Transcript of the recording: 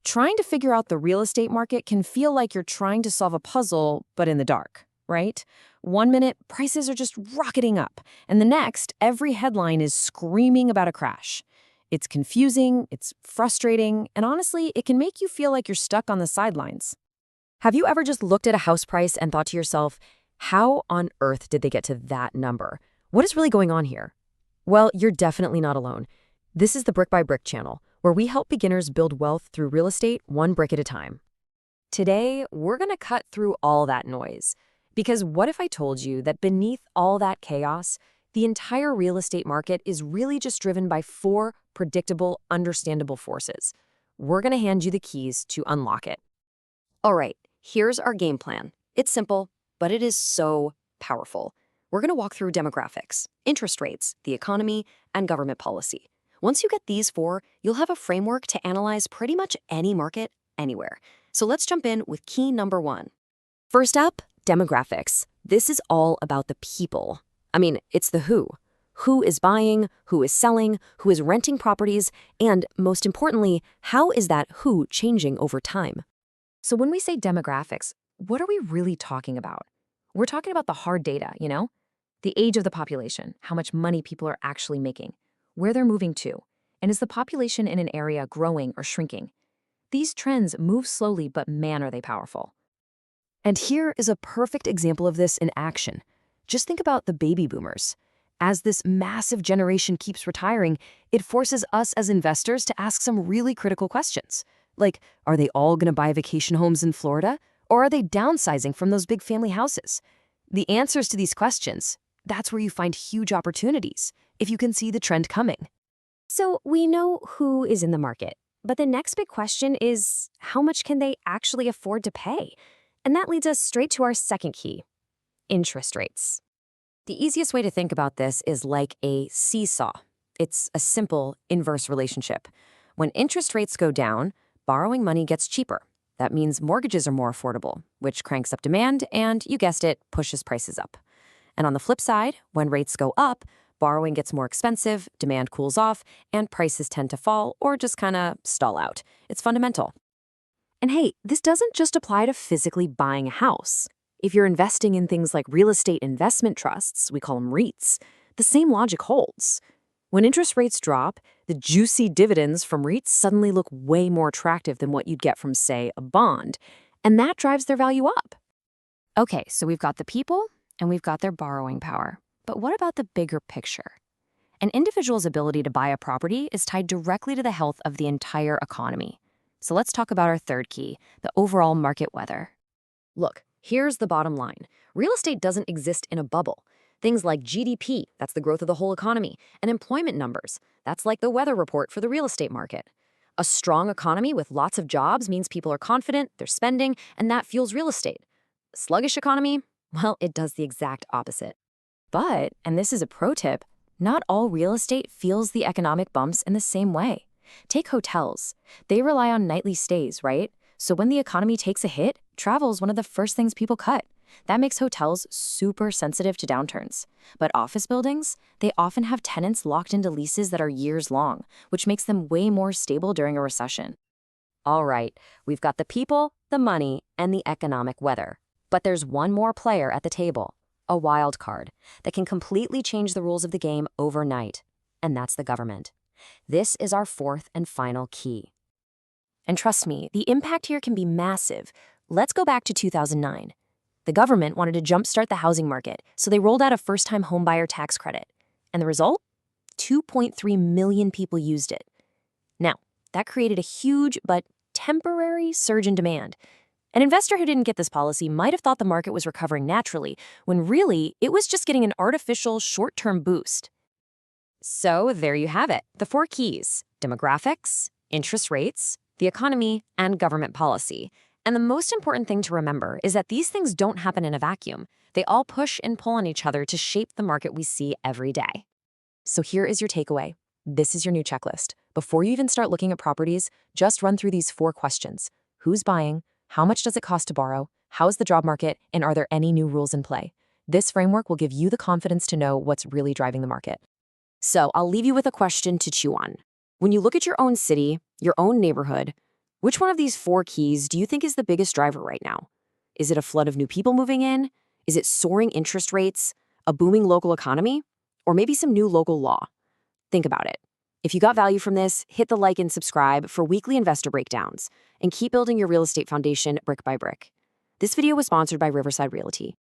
Trying to figure out the real estate market can feel like you're trying to solve a puzzle, but in the dark, right? One minute, prices are just rocketing up, and the next, every headline is screaming about a crash. It's confusing, it's frustrating, and honestly, it can make you feel like you're stuck on the sidelines. Have you ever just looked at a house price and thought to yourself, how on earth did they get to that number? What is really going on here? Well, you're definitely not alone. This is the Brick by Brick channel, where we help beginners build wealth through real estate one brick at a time. Today, we're going to cut through all that noise. Because what if I told you that beneath all that chaos, the entire real estate market is really just driven by 4 predictable, understandable forces? We're going to hand you the keys to unlock it. All right, here's our game plan. It's simple, but it is so powerful. We're going to walk through demographics, interest rates, the economy, and government policy. Once you get these 4, you'll have a framework to analyze pretty much any market, anywhere. So let's jump in with key number 1. First up, demographics. This is all about the people. I mean, it's the who. Who is buying, who is selling, who is renting properties, and most importantly, how is that who changing over time? So when we say demographics, what are we really talking about? We're talking about the hard data, the age of the population, how much money people are actually making, where they're moving to, and is the population in an area growing or shrinking? These trends move slowly, but man, are they powerful. And here is a perfect example of this in action. Just think about the baby boomers. As this massive generation keeps retiring, it forces us as investors to ask some really critical questions. Like, are they all going to buy vacation homes in Florida? Or are they downsizing from those big family houses? The answers to these questions, that's where you find huge opportunities, if you can see the trend coming. So we know who is in the market, but the next big question is, how much can they actually afford to pay? And that leads us straight to our second key, interest rates. The easiest way to think about this is like a seesaw. It's a simple inverse relationship. When interest rates go down, borrowing money gets cheaper. That means mortgages are more affordable, which cranks up demand and, you guessed it, pushes prices up. And on the flip side, when rates go up, borrowing gets more expensive, demand cools off, and prices tend to fall or just kind of stall out. It's fundamental. And hey, this doesn't just apply to physically buying a house. If you're investing in things like real estate investment trusts, we call them REITs, the same logic holds. When interest rates drop, the juicy dividends from REITs suddenly look way more attractive than what you'd get from, say, a bond, and that drives their value up. Okay, so we've got the people and we've got their borrowing power. But what about the bigger picture? An individual's ability to buy a property is tied directly to the health of the entire economy. So let's talk about our third key, the overall market weather. Look, here's the bottom line. Real estate doesn't exist in a bubble. Things like GDP, that's the growth of the whole economy, and employment numbers, that's like the weather report for the real estate market. A strong economy with lots of jobs means people are confident, they're spending, and that fuels real estate. A sluggish economy? Well, it does the exact opposite. But, and this is a pro tip, not all real estate feels the economic bumps in the same way. Take hotels. They rely on nightly stays, right? So when the economy takes a hit, travel is one of the first things people cut. That makes hotels super sensitive to downturns. But office buildings, they often have tenants locked into leases that are years long, which makes them way more stable during a recession. All right, we've got the people, the money, and the economic weather. But there's one more player at the table, a wild card, that can completely change the rules of the game overnight. And that's the government. This is our fourth and final key. And trust me, the impact here can be massive. Let's go back to 2009. The government wanted to jumpstart the housing market, so they rolled out a first-time homebuyer tax credit. And the result? 2.3 million people used it. Now, that created a huge but temporary surge in demand. An investor who didn't get this policy might have thought the market was recovering naturally, when really, it was just getting an artificial short-term boost. So there you have it, the 4 keys: demographics, interest rates, the economy, and government policy. And the most important thing to remember is that these things don't happen in a vacuum. They all push and pull on each other to shape the market we see every day. So here is your takeaway. This is your new checklist. Before you even start looking at properties, just run through these 4 questions. Who's buying? How much does it cost to borrow? How's the job market? And are there any new rules in play? This framework will give you the confidence to know what's really driving the market. So I'll leave you with a question to chew on. When you look at your own city, your own neighborhood, Which one of these four keys do you think is the biggest driver right now? Is it a flood of new people moving in? Is it soaring interest rates? A booming local economy? Or maybe some new local law? Think about it. If you got value from this, hit the like and subscribe for weekly investor breakdowns, and keep building your real estate foundation brick by brick. This video was sponsored by Riverside Realty.